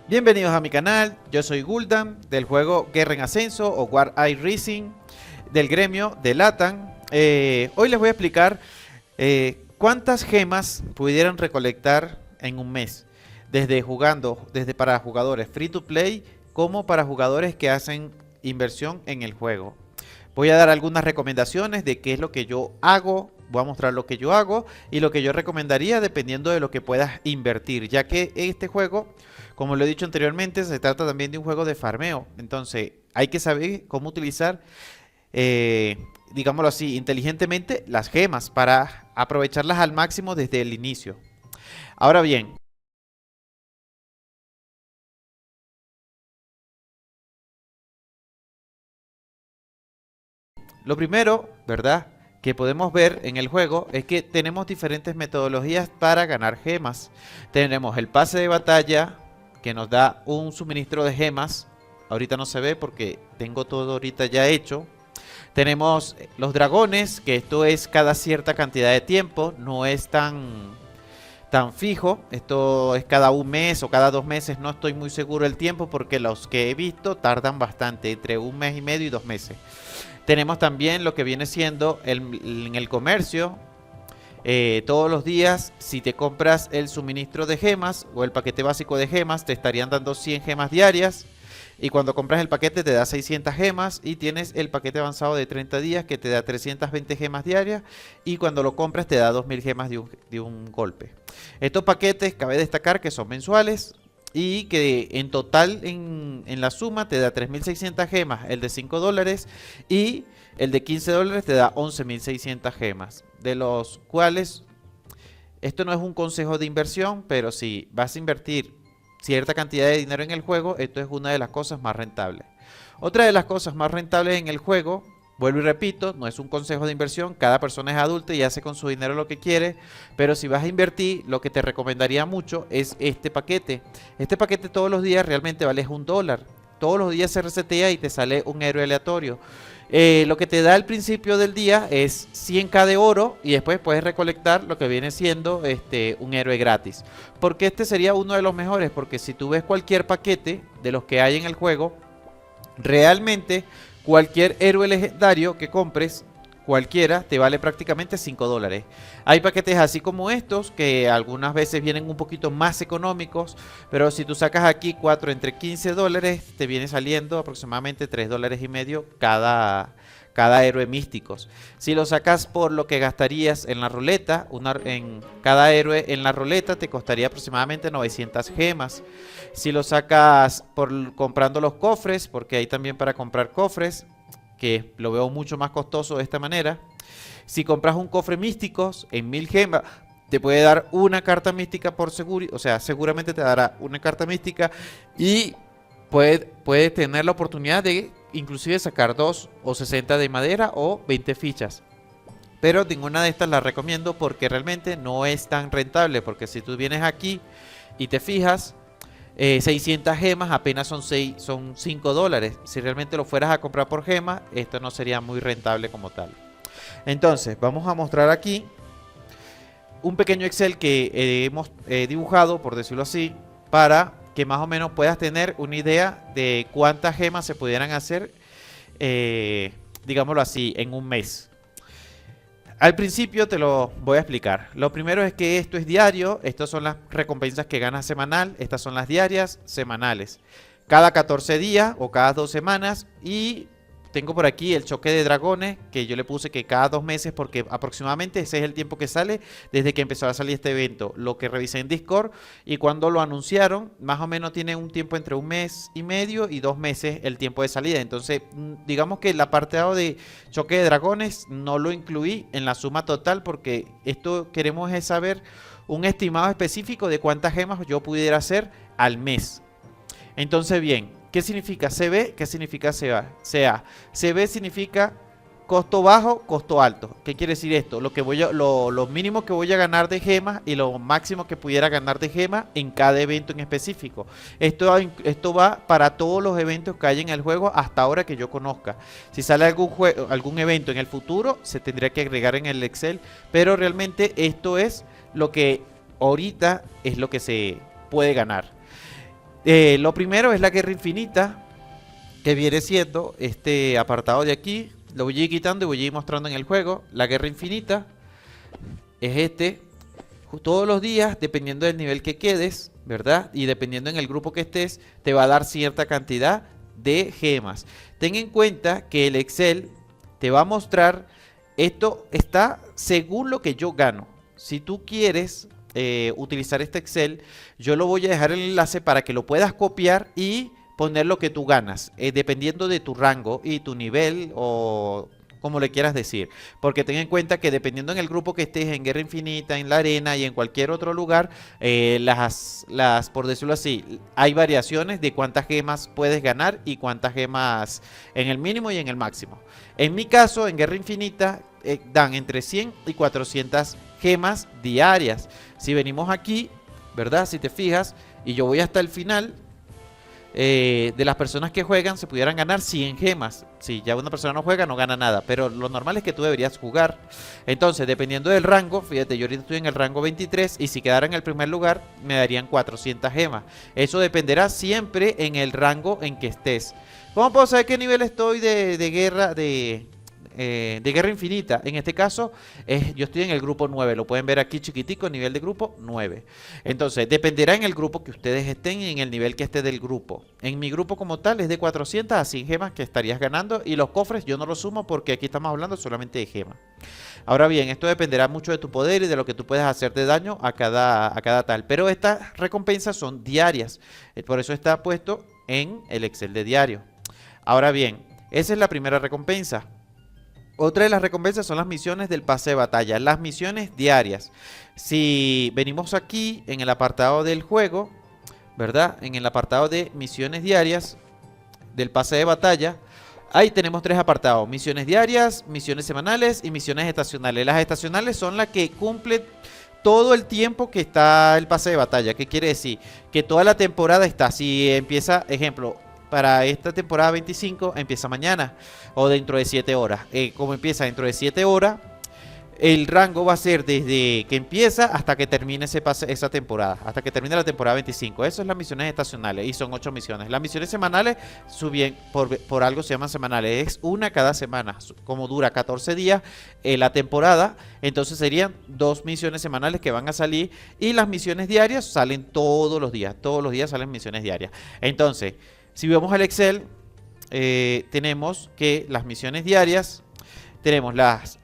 Bienvenidos a mi canal, yo soy Gul'dan del juego Guerra en Ascenso o War iRacing del gremio de LATAM. Hoy les voy a explicar cuántas gemas pudieran recolectar en un mes, desde para jugadores free to play como para jugadores que hacen inversión en el juego. Voy a dar algunas recomendaciones de qué es lo que yo hago. Voy a mostrar lo que yo hago y lo que yo recomendaría dependiendo de lo que puedas invertir, ya que este juego, como lo he dicho anteriormente, se trata también de un juego de farmeo. Entonces hay que saber cómo utilizar, digámoslo así, inteligentemente las gemas para aprovecharlas al máximo desde el inicio. Ahora bien, lo primero, ¿verdad?, que podemos ver en el juego es que tenemos diferentes metodologías para ganar gemas. Tenemos el pase de batalla, que nos da un suministro de gemas. Ahorita no se ve porque tengo todo ahorita ya hecho. Tenemos los dragones, que esto es cada cierta cantidad de tiempo, no es tan fijo. Esto es cada un mes o cada 2 meses, no estoy muy seguro el tiempo porque los que he visto tardan bastante, entre 1 mes y medio y 2 meses. Tenemos también lo que viene siendo en el comercio. Todos los días, si te compras el suministro de gemas o el paquete básico de gemas, te estarían dando 100 gemas diarias. Y cuando compras el paquete te da 600 gemas. Y tienes el paquete avanzado de 30 días que te da 320 gemas diarias. Y cuando lo compras te da 2000 gemas de un golpe. Estos paquetes cabe destacar que son mensuales. Y que en total en la suma te da 3600 gemas el de $5 y el de $15 te da 11600 gemas, de los cuales esto no es un consejo de inversión, pero si vas a invertir cierta cantidad de dinero en el juego, esto es una de las cosas más rentables. Otra de las cosas más rentables en el juego, vuelvo y repito, no es un consejo de inversión, cada persona es adulta y hace con su dinero lo que quiere, pero si vas a invertir, lo que te recomendaría mucho es este paquete. Este paquete todos los días realmente vale $1. Todos los días se resetea y te sale un héroe aleatorio. Lo que te da al principio del día es 100k de oro y después puedes recolectar lo que viene siendo un héroe gratis. Porque este sería uno de los mejores, porque si tú ves cualquier paquete de los que hay en el juego, realmente cualquier héroe legendario que compres, cualquiera, te vale prácticamente $5. Hay paquetes así como estos que algunas veces vienen un poquito más económicos, pero si tú sacas aquí 4 entre $15, te viene saliendo aproximadamente $3.50 cada héroe místicos. Si lo sacas por lo que gastarías en la ruleta, en cada héroe en la ruleta te costaría aproximadamente 900 gemas. Si lo sacas por comprando los cofres, porque hay también para comprar cofres, que lo veo mucho más costoso de esta manera. Si compras un cofre místicos en 1000 gemas, te puede dar una carta mística por seguro, o sea, seguramente te dará una carta mística y puedes tener la oportunidad de inclusive sacar 2 o 60 de madera o 20 fichas. Pero ninguna de estas la recomiendo porque realmente no es tan rentable, porque si tú vienes aquí y te fijas, 600 gemas apenas son $5. Si realmente lo fueras a comprar por gemas, esto no sería muy rentable como tal. Entonces, vamos a mostrar aquí un pequeño Excel que hemos dibujado, por decirlo así, para que más o menos puedas tener una idea de cuántas gemas se pudieran hacer, digámoslo así, en un mes. Al principio te lo voy a explicar. Lo primero es que esto es diario. Estas son las recompensas que ganas semanal. Estas son las diarias semanales. Cada 14 días o cada 2 semanas. Y tengo por aquí el choque de dragones, que yo le puse que cada 2 meses, porque aproximadamente ese es el tiempo que sale desde que empezó a salir este evento. Lo que revisé en Discord y cuando lo anunciaron, más o menos tiene un tiempo entre 1 mes y medio y 2 meses el tiempo de salida. Entonces, digamos que el apartado de choque de dragones no lo incluí en la suma total, porque esto queremos es saber un estimado específico de cuántas gemas yo pudiera hacer al mes. Entonces, bien, ¿qué significa CB? ¿Qué significa CA? CB significa costo bajo, costo alto. ¿Qué quiere decir esto? Lo mínimo que voy a ganar de gemas y lo máximo que pudiera ganar de gemas en cada evento en específico. Esto va para todos los eventos que hay en el juego hasta ahora que yo conozca. Si sale algún evento en el futuro, se tendría que agregar en el Excel. Pero realmente esto es lo que ahorita es lo que se puede ganar. Lo primero es la guerra infinita, que viene siendo este apartado de aquí. Lo voy a ir quitando y voy a ir mostrando en el juego. La guerra infinita es este. Todos los días, dependiendo del nivel que quedes, ¿verdad? Y dependiendo en el grupo que estés, te va a dar cierta cantidad de gemas. Ten en cuenta que el Excel te va a mostrar, esto está según lo que yo gano. Si tú quieres utilizar este Excel, yo lo voy a dejar el enlace para que lo puedas copiar y poner lo que tú ganas, dependiendo de tu rango y tu nivel o como le quieras decir. Porque ten en cuenta que dependiendo en el grupo que estés, en Guerra Infinita, en la arena y en cualquier otro lugar, por decirlo así, hay variaciones de cuántas gemas puedes ganar y cuántas gemas en el mínimo y en el máximo. En mi caso, en Guerra Infinita, dan entre 100 y 400 gemas diarias. Si venimos aquí, ¿verdad? Si te fijas, y yo voy hasta el final, de las personas que juegan se pudieran ganar 100 gemas. Si ya una persona no juega, no gana nada, pero lo normal es que tú deberías jugar. Entonces, dependiendo del rango, fíjate, yo ahorita estoy en el rango 23 y si quedara en el primer lugar me darían 400 gemas. Eso dependerá siempre en el rango en que estés. ¿Cómo puedo saber qué nivel estoy de guerra infinita? En este caso, yo estoy en el grupo 9. Lo pueden ver aquí chiquitico, nivel de grupo 9. Entonces, dependerá en el grupo que ustedes estén y en el nivel que esté del grupo. En mi grupo como tal es de 400 a 100 gemas que estarías ganando. Y los cofres yo no los sumo porque aquí estamos hablando solamente de gemas. Ahora bien, esto dependerá mucho de tu poder y de lo que tú puedas hacer de daño a cada tal. Pero estas recompensas son diarias. Por eso está puesto en el Excel de diario. Ahora bien, esa es la primera recompensa. Otra de las recompensas son las misiones del pase de batalla, las misiones diarias. Si venimos aquí en el apartado del juego, ¿verdad? En el apartado de misiones diarias del pase de batalla, ahí tenemos tres apartados: misiones diarias, misiones semanales y misiones estacionales. Las estacionales son las que cumplen todo el tiempo que está el pase de batalla. ¿Qué quiere decir? Que toda la temporada está. Si empieza, ejemplo, para esta temporada 25 empieza mañana o dentro de 7 horas. Como empieza dentro de 7 horas, el rango va a ser desde que empieza hasta que termine esa temporada, hasta que termine la temporada 25. Eso es las misiones estacionales y son 8 misiones. Las misiones semanales, por algo se llaman semanales, es una cada semana. Como dura 14 días la temporada, entonces serían 2 misiones semanales que van a salir, y las misiones diarias salen todos los días salen misiones diarias. Entonces, si vemos el Excel, tenemos que las misiones diarias, tenemos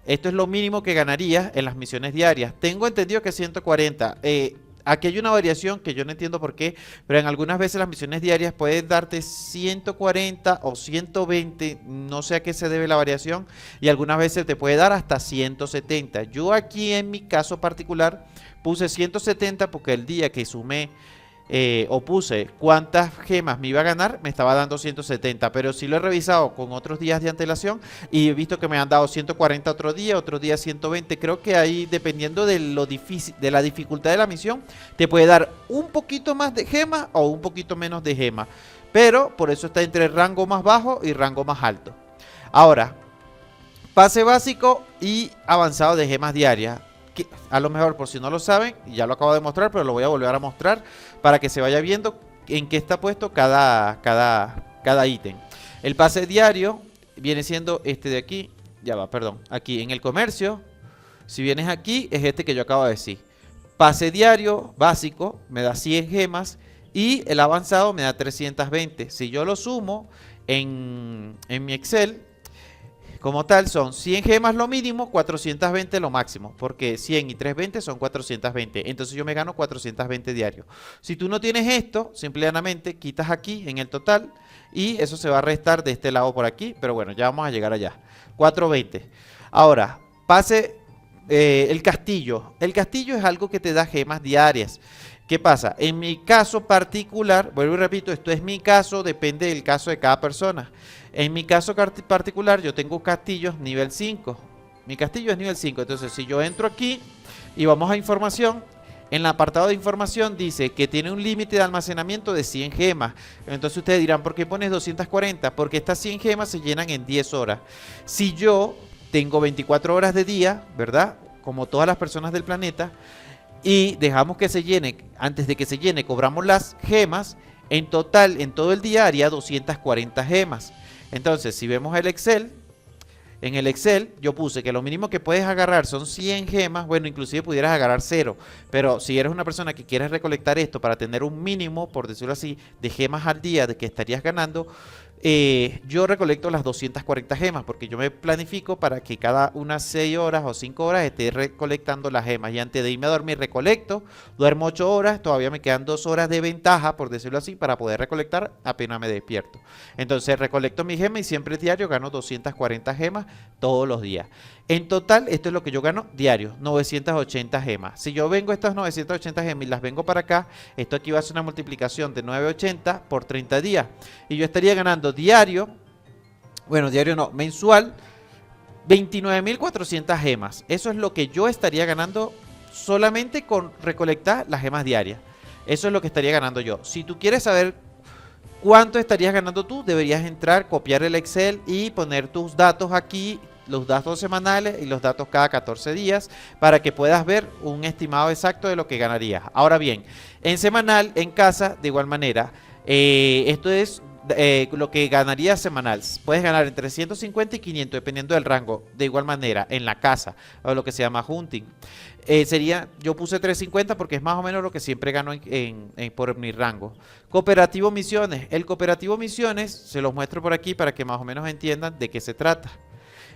esto es lo mínimo que ganaría en las misiones diarias. Tengo entendido que 140. Aquí hay una variación que yo no entiendo por qué, pero en algunas veces las misiones diarias pueden darte 140 o 120, no sé a qué se debe la variación, y algunas veces te puede dar hasta 170. Yo aquí en mi caso particular puse 170 porque el día que sumé o puse cuántas gemas me iba a ganar, me estaba dando 170, pero sí lo he revisado con otros días de antelación y he visto que me han dado 140 otro día 120. Creo que ahí, dependiendo de lo difícil, de la dificultad de la misión, te puede dar un poquito más de gemas o un poquito menos de gemas, pero por eso está entre rango más bajo y rango más alto. Ahora, pase básico y avanzado de gemas diarias. Que a lo mejor, por si no lo saben, ya lo acabo de mostrar, pero lo voy a volver a mostrar para que se vaya viendo en qué está puesto cada ítem. El pase diario viene siendo este de aquí. Ya va, perdón. Aquí en el comercio, si vienes aquí, es este que yo acabo de decir. Pase diario básico me da 100 gemas y el avanzado me da 320. Si yo lo sumo en mi Excel, como tal, son 100 gemas lo mínimo, 420 lo máximo, porque 100 y 320 son 420. Entonces yo me gano 420 diarios. Si tú no tienes esto, simplemente quitas aquí en el total y eso se va a restar de este lado por aquí. Pero bueno, ya vamos a llegar allá. 420. Ahora, pase el castillo. El castillo es algo que te da gemas diarias. ¿Qué pasa? En mi caso particular, vuelvo y repito, esto es mi caso, depende del caso de cada persona. En mi caso particular, yo tengo castillos nivel 5. Mi castillo es nivel 5. Entonces, si yo entro aquí y vamos a información, en el apartado de información dice que tiene un límite de almacenamiento de 100 gemas. Entonces ustedes dirán, ¿por qué pones 240? Porque estas 100 gemas se llenan en 10 horas. Si yo tengo 24 horas de día, ¿verdad? Como todas las personas del planeta, y dejamos que se llene, antes de que se llene cobramos las gemas, En total, en todo el día haría 240 gemas. Entonces, si vemos el Excel, en el Excel yo puse que lo mínimo que puedes agarrar son 100 gemas. Bueno, inclusive pudieras agarrar 0. Pero si eres una persona que quieres recolectar esto para tener un mínimo, por decirlo así, de gemas al día de que estarías ganando, yo recolecto las 240 gemas porque yo me planifico para que cada unas 6 horas o 5 horas esté recolectando las gemas. Y antes de irme a dormir recolecto, duermo 8 horas, todavía me quedan 2 horas de ventaja, por decirlo así, para poder recolectar apenas me despierto. Entonces recolecto mis gemas y siempre diario gano 240 gemas todos los días. En total, esto es lo que yo gano diario, 980 gemas. Si yo vengo estas 980 gemas y las vengo para acá, esto aquí va a ser una multiplicación de 980 por 30 días. Y yo estaría ganando diario, bueno, diario no, mensual, 29.400 gemas. Eso es lo que yo estaría ganando solamente con recolectar las gemas diarias. Eso es lo que estaría ganando yo. Si tú quieres saber cuánto estarías ganando tú, deberías entrar, copiar el Excel y poner tus datos aquí, los datos semanales y los datos cada 14 días para que puedas ver un estimado exacto de lo que ganarías. Ahora bien, en semanal, en casa, de igual manera, esto es lo que ganarías semanal. Puedes ganar entre 150 y 500 dependiendo del rango. De igual manera, en la casa, o lo que se llama hunting. Yo puse 350 porque es más o menos lo que siempre gano por mi rango. Cooperativo Misiones. El Cooperativo Misiones, se los muestro por aquí para que más o menos entiendan de qué se trata.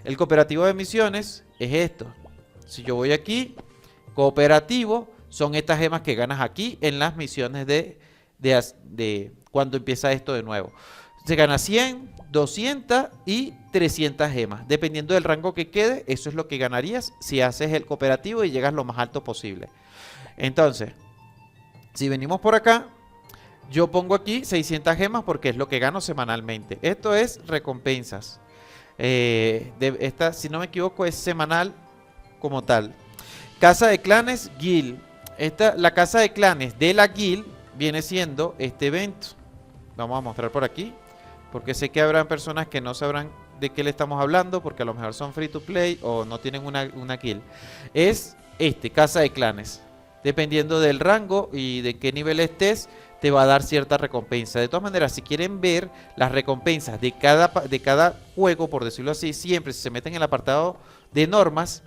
El cooperativo de misiones es esto. Si yo voy aquí, cooperativo, son estas gemas que ganas aquí en las misiones de cuando empieza esto de nuevo. Se gana 100, 200 y 300 gemas. Dependiendo del rango que quede, eso es lo que ganarías si haces el cooperativo y llegas lo más alto posible. Entonces, si venimos por acá, yo pongo aquí 600 gemas porque es lo que gano semanalmente. Esto es recompensas. Esta, si no me equivoco, es semanal como tal. Casa de clanes guild. La casa de clanes de la guild viene siendo este evento. Vamos a mostrar por aquí, porque sé que habrán personas que no sabrán de qué le estamos hablando, porque a lo mejor son free to play o no tienen una guild. Es casa de clanes. Dependiendo del rango y de qué nivel estés, te va a dar cierta recompensa. De todas maneras, si quieren ver las recompensas de cada juego, por decirlo así, siempre si se meten en el apartado de normas,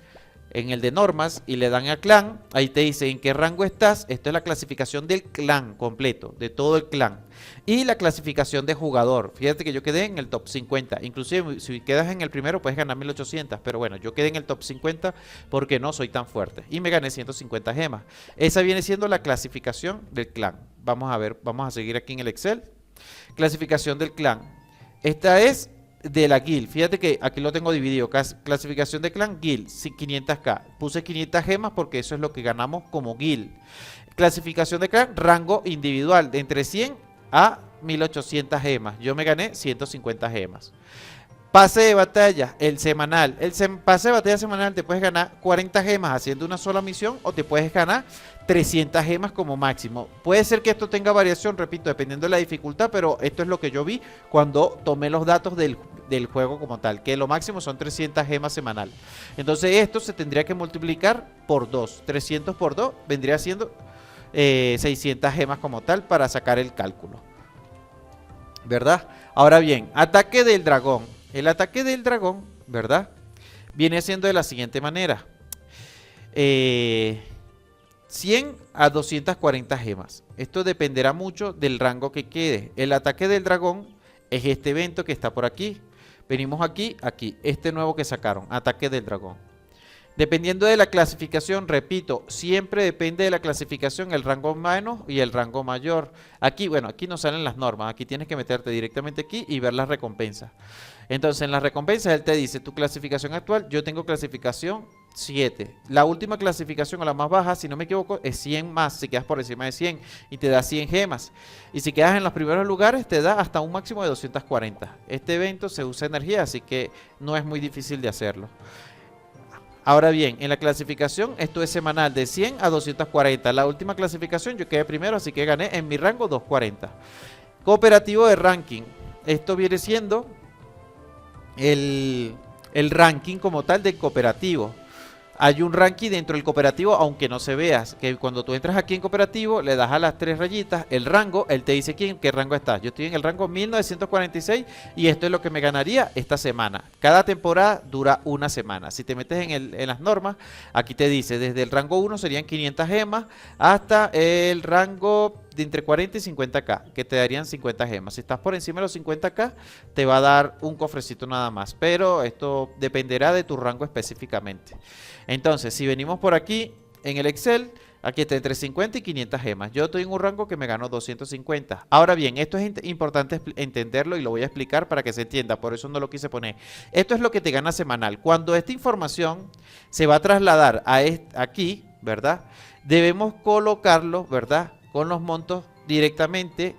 en el de normas y le dan a clan, ahí te dice en qué rango estás. Esto es la clasificación del clan completo, de todo el clan. Y la clasificación de jugador. Fíjate que yo quedé en el top 50. Inclusive si quedas en el primero puedes ganar 1800. Pero bueno, yo quedé en el top 50 porque no soy tan fuerte. Y me gané 150 gemas. Esa viene siendo la clasificación del clan. Vamos a ver, vamos a seguir aquí en el Excel. Clasificación del clan. Esta es de la guild. Fíjate que aquí lo tengo dividido. Clasificación de clan, guild, 500k. Puse 500 gemas porque eso es lo que ganamos como guild. Clasificación de clan, rango individual, de entre 100 a 1800 gemas. Yo me gané 150 gemas. Pase de batalla, el semanal. Pase de batalla semanal te puedes ganar 40 gemas haciendo una sola misión o te puedes ganar 300 gemas como máximo. Puede ser que esto tenga variación, repito, dependiendo de la dificultad, pero esto es lo que yo vi cuando tomé los datos del juego como tal, que lo máximo son 300 gemas semanal. Entonces esto se tendría que multiplicar por 2. 300 por 2 vendría siendo 600 gemas como tal para sacar el cálculo, ¿verdad? Ahora bien, ataque del dragón. El ataque del dragón, ¿verdad? Viene siendo de la siguiente manera. 100 a 240 gemas. Esto dependerá mucho del rango que quede. El ataque del dragón es este evento que está por aquí. Venimos aquí, este nuevo que sacaron, ataque del dragón. Dependiendo de la clasificación, repito, siempre depende de la clasificación el rango menos y el rango mayor. Aquí, bueno, aquí no salen las normas, aquí tienes que meterte directamente aquí y ver las recompensas. Entonces, en las recompensas él te dice tu clasificación actual. Yo tengo clasificación 7. La última clasificación o la más baja, si no me equivoco, es 100 más, si quedas por encima de 100 y te da 100 gemas. Y si quedas en los primeros lugares, te da hasta un máximo de 240. Este evento se usa energía, así que no es muy difícil de hacerlo. Ahora bien, en la clasificación, esto es semanal de 100 a 240. La última clasificación yo quedé primero, así que gané en mi rango 240. Cooperativo de ranking. Esto viene siendo el ranking como tal del cooperativo. hay un ranking dentro del cooperativo, aunque no se veas, que cuando tú entras aquí en cooperativo, le das a las 3 rayitas, el rango, él te dice qué rango estás. Yo estoy en el rango 1946 y esto es lo que me ganaría esta semana. Cada temporada dura una semana. Si te metes en las normas, aquí te dice, desde el rango 1 serían 500 gemas hasta el rango de entre 40 y 50k, que te darían 50 gemas. Si estás por encima de los 50k, te va a dar un cofrecito nada más, pero esto dependerá de tu rango específicamente. Entonces, si venimos por aquí en el Excel, aquí está entre 50 y 500 gemas. Yo estoy en un rango que me ganó 250. Ahora bien, esto es importante entenderlo y lo voy a explicar para que se entienda, por eso no lo quise poner. Esto es lo que te gana semanal. Cuando esta información se va a trasladar a aquí, ¿verdad? Debemos colocarlo, ¿verdad? Con los montos directamente,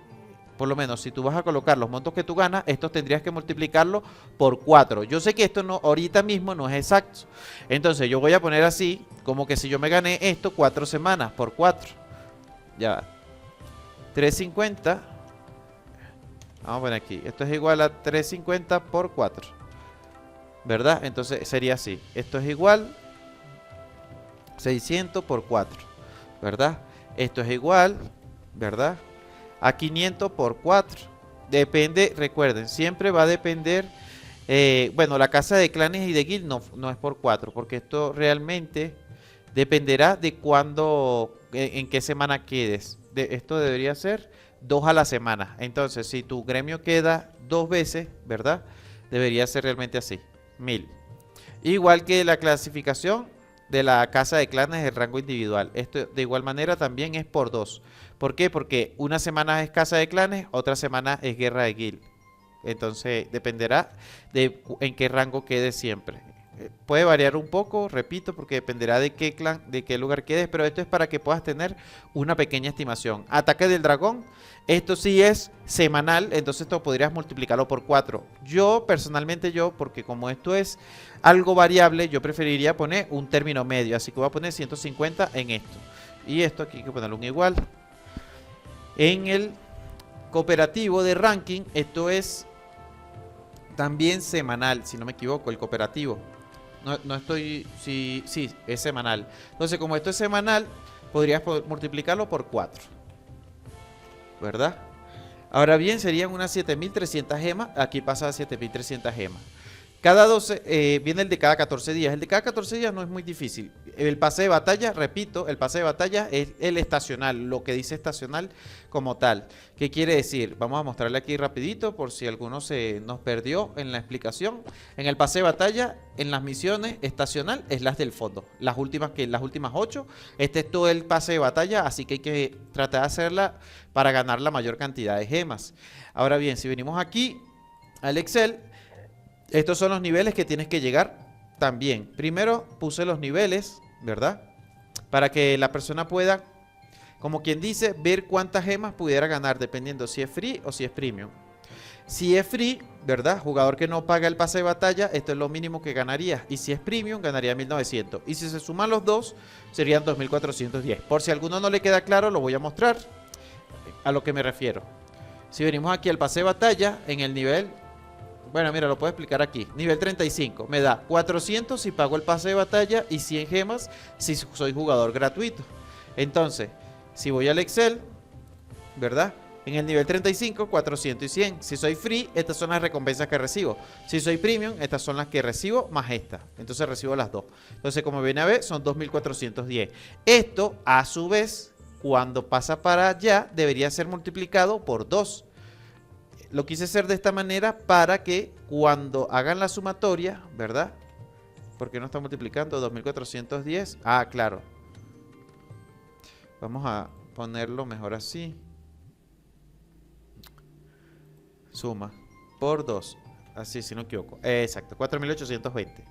por lo menos si tú vas a colocar los montos que tú ganas, estos tendrías que multiplicarlo por 4. Yo sé que esto no, ahorita mismo no es exacto. Entonces yo voy a poner así, como que si yo me gané esto 4 semanas por 4. Ya va. 350. Vamos a poner aquí. Esto es igual a 350 por 4. ¿Verdad? Entonces sería así. Esto es igual 600 por 4. ¿Verdad? Esto es igual, ¿verdad? A 500 por 4. Depende, recuerden, siempre va a depender. Bueno, la casa de clanes y de guild no es por 4, porque esto realmente dependerá de cuándo, en qué semana quedes. Esto debería ser 2 a la semana. Entonces, si tu gremio queda 2 veces, ¿verdad? Debería ser realmente así, 1000. Igual que la clasificación de la casa de clanes del rango individual. Esto de igual manera también es por 2. ¿Por qué? Porque una semana es casa de clanes, otra semana es guerra de guild. Entonces dependerá de en qué rango quedes siempre. Puede variar un poco, repito, porque dependerá de qué clan, de qué lugar quedes, pero esto es para que puedas tener una pequeña estimación. Ataque del dragón, esto sí es semanal, entonces esto podrías multiplicarlo por 4. Yo, personalmente porque como esto es algo variable, yo preferiría poner un término medio, así que voy a poner 150 en esto. Y esto aquí hay que ponerlo un igual. En el cooperativo de ranking, esto es también semanal, si no me equivoco, el cooperativo. No estoy... Sí, es semanal. Entonces, como esto es semanal, podrías multiplicarlo por 4. ¿Verdad? Ahora bien, serían unas 7300 gemas. Aquí pasa a 7300 gemas. Cada 12, viene el de cada 14 días. El de cada 14 días no es muy difícil. El pase de batalla, repito, el pase de batalla es el estacional, lo que dice estacional como tal. ¿Qué quiere decir? Vamos a mostrarle aquí rapidito por si alguno se nos perdió en la explicación. En el pase de batalla, en las misiones, estacional es las del fondo. Las últimas 8. Este es todo el pase de batalla, así que hay que tratar de hacerla para ganar la mayor cantidad de gemas. Ahora bien, si venimos aquí al Excel... Estos son los niveles que tienes que llegar también. Primero puse los niveles, ¿verdad? Para que la persona pueda, como quien dice, ver cuántas gemas pudiera ganar dependiendo si es free o si es premium. Si es free, ¿verdad? Jugador que no paga el pase de batalla, esto es lo mínimo que ganaría. Y si es premium, ganaría 1900. Y si se suman los dos, serían 2410. Por si a alguno no le queda claro, lo voy a mostrar a lo que me refiero. Si venimos aquí al pase de batalla, en el nivel... Bueno, mira, lo puedo explicar aquí. Nivel 35. Me da 400 si pago el pase de batalla y 100 gemas si soy jugador gratuito. Entonces, si voy al Excel, ¿verdad? En el nivel 35, 400 y 100. Si soy free, estas son las recompensas que recibo. Si soy premium, estas son las que recibo más esta. Entonces recibo las dos. Entonces, como viene a ver, son 2410. Esto, a su vez, cuando pasa para allá, debería ser multiplicado por 2. Lo quise hacer de esta manera para que cuando hagan la sumatoria, ¿verdad? ¿Por qué no está multiplicando 2410? Ah, claro. Vamos a ponerlo mejor así. Suma por 2. Así, si no me equivoco. Exacto, 4820.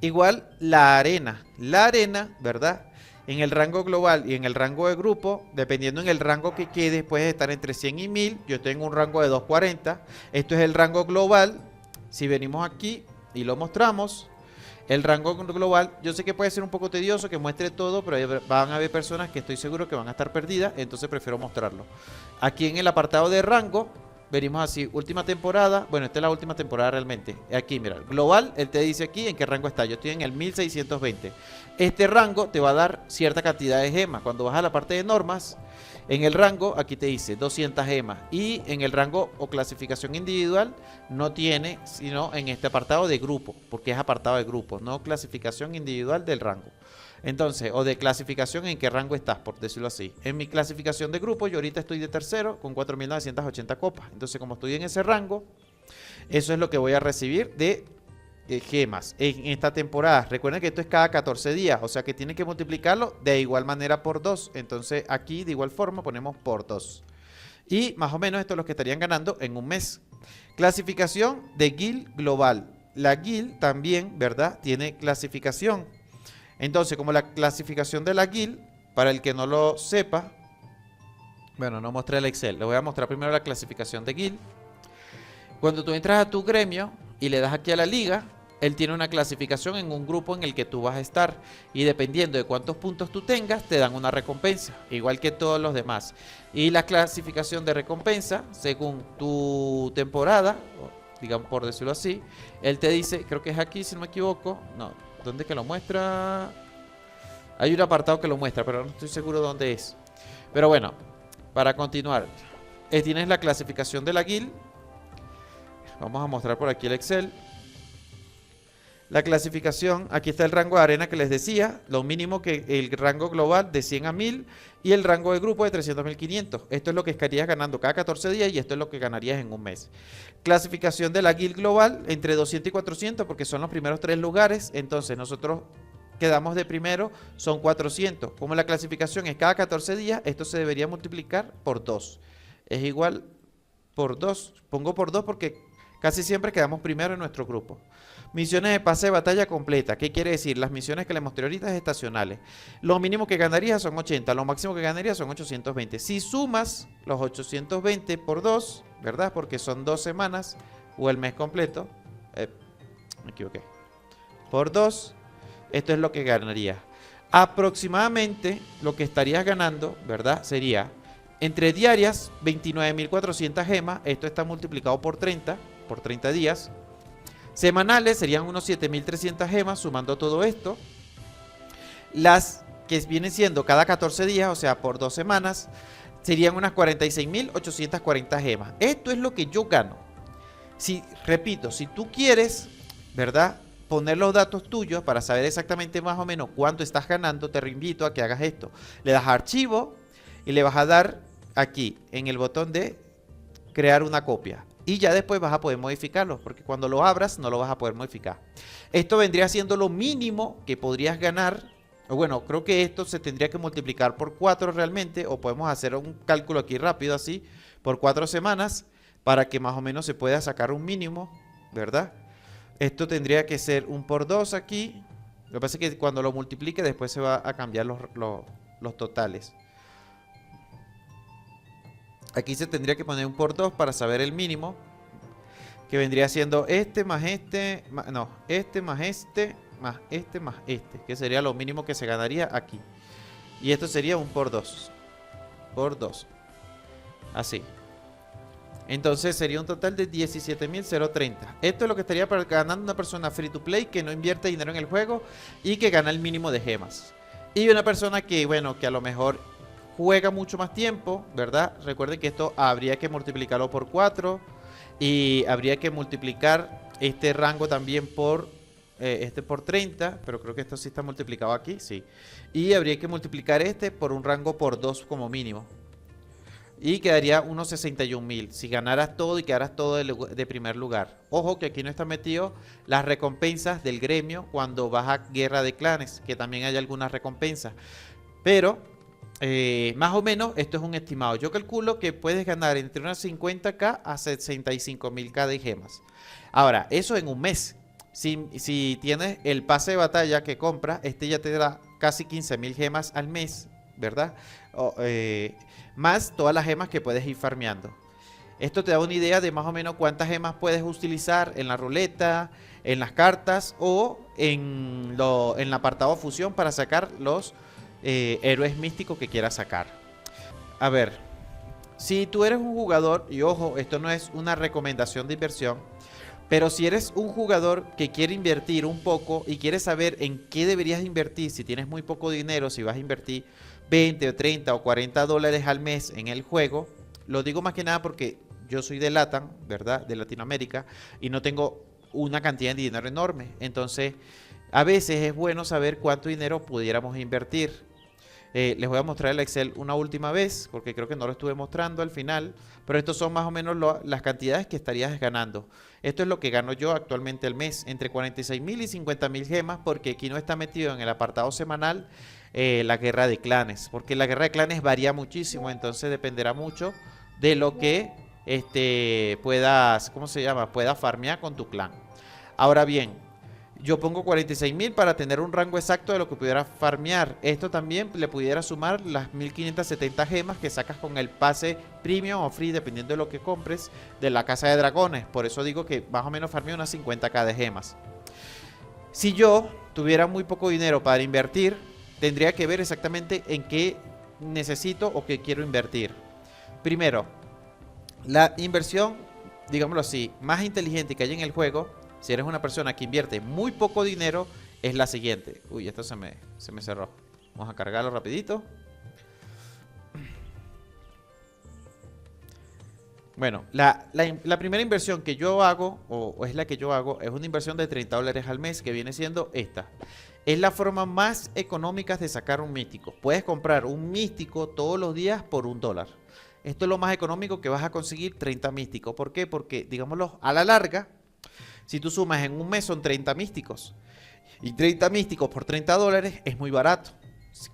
Igual la arena. La arena, ¿verdad? En el rango global y en el rango de grupo, dependiendo en el rango que quede, puedes estar entre 100 y 1000. Yo tengo un rango de 240. Esto es el rango global. Si venimos aquí y lo mostramos, el rango global, yo sé que puede ser un poco tedioso que muestre todo, pero van a haber personas que estoy seguro que van a estar perdidas, entonces prefiero mostrarlo. Aquí en el apartado de rango, venimos así, última temporada. Bueno, esta es la última temporada realmente. Aquí, mira, global, él te dice aquí en qué rango está. Yo estoy en el 1620. Este rango te va a dar cierta cantidad de gemas. Cuando vas a la parte de normas, en el rango, aquí te dice 200 gemas. Y en el rango o clasificación individual, no tiene, sino en este apartado de grupo, porque es apartado de grupo, no clasificación individual del rango. Entonces, o de clasificación en qué rango estás, por decirlo así. En mi clasificación de grupo, yo ahorita estoy de tercero con 4.980 copas. Entonces, como estoy en ese rango, eso es lo que voy a recibir de gemas en esta temporada. Recuerden que esto es cada 14 días, o sea que tienen que multiplicarlo de igual manera por 2. Entonces, aquí de igual forma ponemos por 2. Y más o menos esto es lo que estarían ganando en un mes. Clasificación de guild global. La guild también, ¿verdad? Tiene clasificación. Entonces, como la clasificación de la guild, para el que no lo sepa, bueno, no mostré el Excel, le voy a mostrar primero la clasificación de guild. Cuando tú entras a tu gremio y le das aquí a la liga, él tiene una clasificación en un grupo en el que tú vas a estar. Y dependiendo de cuántos puntos tú tengas, te dan una recompensa, igual que todos los demás. Y la clasificación de recompensa, según tu temporada, digamos por decirlo así, él te dice, creo que es aquí si no me equivoco, no. ¿Dónde que lo muestra? Hay un apartado que lo muestra, pero no estoy seguro dónde es. Pero bueno, para continuar, tienes la clasificación de la guild. Vamos a mostrar por aquí el Excel. La clasificación, aquí está el rango de arena que les decía, lo mínimo que el rango global de 100 a 1000 y el rango de grupo de 300 a 1500. Esto es lo que estarías ganando cada 14 días y esto es lo que ganarías en un mes. Clasificación de la guild global entre 200 y 400 porque son los primeros 3 lugares, entonces nosotros quedamos de primero, son 400. Como la clasificación es cada 14 días, esto se debería multiplicar por 2. Es igual por 2, pongo por 2 porque casi siempre quedamos primero en nuestro grupo. Misiones de pase de batalla completa. ¿Qué quiere decir? Las misiones que les mostré ahorita es estacionales. Lo mínimo que ganaría son 80. Lo máximo que ganaría son 820. Si sumas los 820 por 2, ¿verdad? Porque son 2 semanas o el mes completo. Me equivoqué. Por 2, esto es lo que ganaría. Aproximadamente lo que estarías ganando, ¿verdad? Sería entre diarias 29.400 gemas. Esto está multiplicado por 30 días. Semanales serían unos 7.300 gemas sumando todo esto. Las que vienen siendo cada 14 días, o sea, por 2 semanas, serían unas 46.840 gemas. Esto es lo que yo gano. Repito, si tú quieres, ¿verdad?, poner los datos tuyos para saber exactamente más o menos cuánto estás ganando, te reinvito a que hagas esto. Le das a archivo y le vas a dar aquí en el botón de crear una copia. Y ya después vas a poder modificarlo, porque cuando lo abras no lo vas a poder modificar. Esto vendría siendo lo mínimo que podrías ganar. Bueno, creo que esto se tendría que multiplicar por 4 realmente, o podemos hacer un cálculo aquí rápido así, por 4 semanas, para que más o menos se pueda sacar un mínimo, ¿verdad? Esto tendría que ser un por 2 aquí. Lo que pasa es que cuando lo multiplique después se va a cambiar los totales. Aquí se tendría que poner un por 2 para saber el mínimo, que vendría siendo este más este, este más este, más este, más este, que sería lo mínimo que se ganaría aquí. Y esto sería un por 2. Por 2. Así. Entonces sería un total de 17.030. Esto es lo que estaría ganando una persona free to play que no invierte dinero en el juego y que gana el mínimo de gemas. Y una persona que, bueno, que a lo mejor juega mucho más tiempo, ¿verdad? Recuerden que esto habría que multiplicarlo por 4 y habría que multiplicar este rango también por por 30, pero creo que esto sí está multiplicado aquí, sí. Y habría que multiplicar este por un rango por 2 como mínimo. Y quedaría unos 61.000 si ganaras todo y quedaras todo de primer lugar. Ojo que aquí no están metidos las recompensas del gremio cuando vas a Guerra de Clanes, que también hay algunas recompensas. Pero más o menos esto es un estimado. Yo calculo que puedes ganar entre unas 50.000 a 65.000 de gemas. Ahora, eso en un mes. Si tienes el pase de batalla que compras, este ya te da casi 15.000 gemas al mes, ¿verdad? Más todas las gemas que puedes ir farmeando. Esto te da una idea de más o menos cuántas gemas puedes utilizar en la ruleta, en las cartas o en el apartado fusión para sacar los héroes místicos que quieras sacar. A ver, Si tú eres un jugador, y ojo, esto no es una recomendación de inversión, pero si eres un jugador que quiere invertir un poco y quiere saber en qué deberías invertir, si tienes muy poco dinero, si vas a invertir 20 o 30 o 40 dólares al mes en el juego, lo digo más que nada porque yo soy de LATAM, ¿verdad? De Latinoamérica, y no tengo una cantidad de dinero enorme. Entonces, a veces es bueno saber cuánto dinero pudiéramos invertir. Les voy a mostrar el Excel una última vez, porque creo que no lo estuve mostrando al final, pero estos son más o menos las cantidades que estarías ganando. Esto es lo que gano yo actualmente al mes, entre 46.000 y 50.000 gemas, porque aquí no está metido en el apartado semanal la guerra de clanes, porque la guerra de clanes varía muchísimo, entonces dependerá mucho de lo que puedas, ¿cómo se llama? Puedas farmear con tu clan. Ahora bien, yo pongo 46.000 para tener un rango exacto de lo que pudiera farmear. Esto también le pudiera sumar las 1.570 gemas que sacas con el pase premium o free, dependiendo de lo que compres, de la casa de dragones. Por eso digo que más o menos farmeo unas 50k de gemas. Si yo tuviera muy poco dinero para invertir, tendría que ver exactamente en qué necesito o qué quiero invertir. Primero, la inversión, digámoslo así, más inteligente que hay en el juego, si eres una persona que invierte muy poco dinero, es la siguiente. Uy, esto se me cerró. Vamos a cargarlo rapidito. Bueno, la primera inversión que yo hago, o es la que yo hago, es una inversión de 30 dólares al mes, que viene siendo esta. Es la forma más económica de sacar un místico. Puedes comprar un místico todos los días por $1. Esto es lo más económico que vas a conseguir, 30 místicos. ¿Por qué? Porque, digámoslo, a la larga, si tú sumas en un mes son 30 místicos. Y 30 místicos por 30 dólares es muy barato.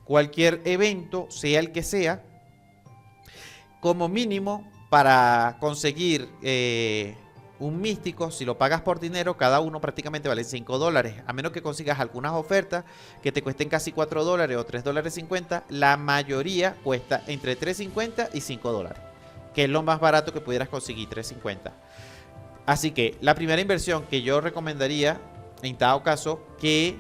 Cualquier evento, sea el que sea, como mínimo para conseguir un místico, si lo pagas por dinero, cada uno prácticamente vale 5 dólares. A menos que consigas algunas ofertas que te cuesten casi 4 dólares o 3 dólares 50, la mayoría cuesta entre 3.50 y 5 dólares. Que es lo más barato que pudieras conseguir, 3.50. Así que la primera inversión que yo recomendaría, en dado caso que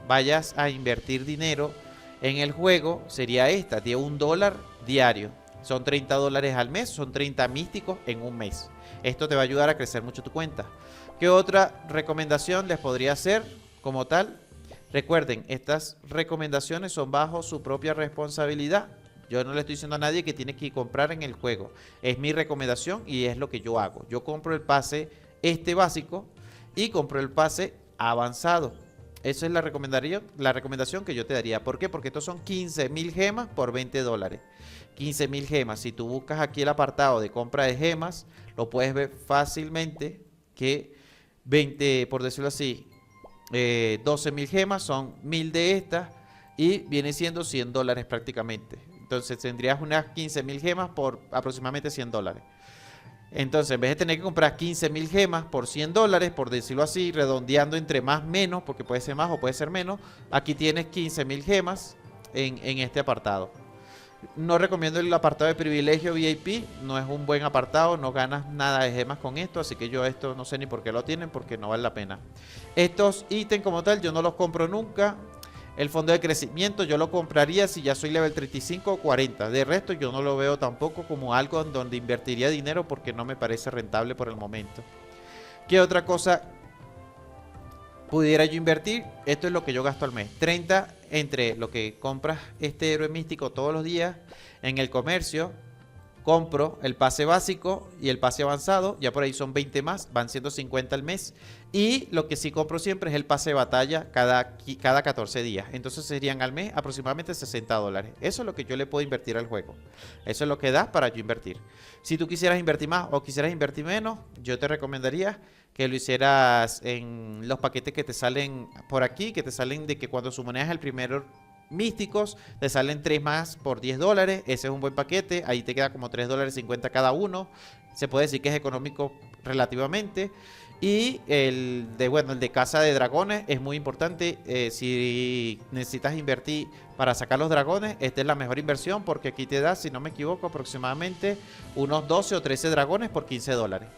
vayas a invertir dinero en el juego, sería esta, de $1 diario. Son 30 dólares al mes, son 30 místicos en un mes. Esto te va a ayudar a crecer mucho tu cuenta. ¿Qué otra recomendación les podría hacer como tal? Recuerden, estas recomendaciones son bajo su propia responsabilidad. Yo no le estoy diciendo a nadie que tiene que comprar en el juego. Es mi recomendación y es lo que yo hago. Yo compro el pase básico y compro el pase avanzado. Esa es la recomendación que yo te daría. ¿Por qué? Porque estos son 15.000 gemas por 20 dólares. 15.000 gemas. Si tú buscas aquí el apartado de compra de gemas, lo puedes ver fácilmente que 20, por decirlo así, 12.000 gemas son 1.000 de estas y viene siendo 100 dólares prácticamente. Entonces tendrías unas 15.000 gemas por aproximadamente 100 dólares. Entonces, en vez de tener que comprar 15.000 gemas por 100 dólares, por decirlo así, redondeando entre más menos, porque puede ser más o puede ser menos, aquí tienes 15.000 gemas en este apartado. No recomiendo el apartado de privilegio VIP, no es un buen apartado, no ganas nada de gemas con esto, así que yo esto no sé ni por qué lo tienen, porque no vale la pena. Estos ítems como tal yo no los compro nunca. El fondo de crecimiento yo lo compraría si ya soy level 35 o 40. De resto yo no lo veo tampoco como algo en donde invertiría dinero porque no me parece rentable por el momento. ¿Qué otra cosa pudiera yo invertir? Esto es lo que yo gasto al mes. 30 entre lo que compras este héroe místico todos los días en el comercio. Compro el pase básico y el pase avanzado, ya por ahí son 20 más, van siendo 50 al mes. Y lo que sí compro siempre es el pase de batalla cada 14 días. Entonces serían al mes aproximadamente 60 dólares. Eso es lo que yo le puedo invertir al juego. Eso es lo que da para yo invertir. Si tú quisieras invertir más o quisieras invertir menos, yo te recomendaría que lo hicieras en los paquetes que te salen por aquí, que te salen de que cuando sumoneas el primer místicos, te salen 3 más por 10 dólares. Ese es un buen paquete, ahí te queda como 3 dólares 50 cada uno. Se puede decir que es económico relativamente. Y el de Casa de Dragones es muy importante. Si necesitas invertir para sacar los dragones, esta es la mejor inversión, porque aquí te da, si no me equivoco, aproximadamente unos 12 o 13 dragones por 15 dólares.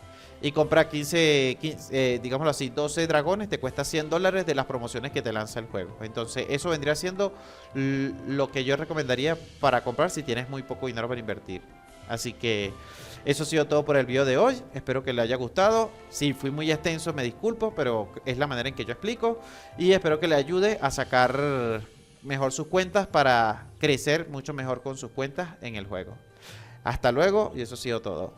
y comprar 15, digámoslo así, 12 dragones te cuesta $100 de las promociones que te lanza el juego. Entonces eso vendría siendo lo que yo recomendaría para comprar si tienes muy poco dinero para invertir. Así que eso ha sido todo por el video de hoy. Espero que le haya gustado. Si fui muy extenso, me disculpo, pero es la manera en que yo explico. Y espero que le ayude a sacar mejor sus cuentas para crecer mucho mejor con sus cuentas en el juego. Hasta luego y eso ha sido todo.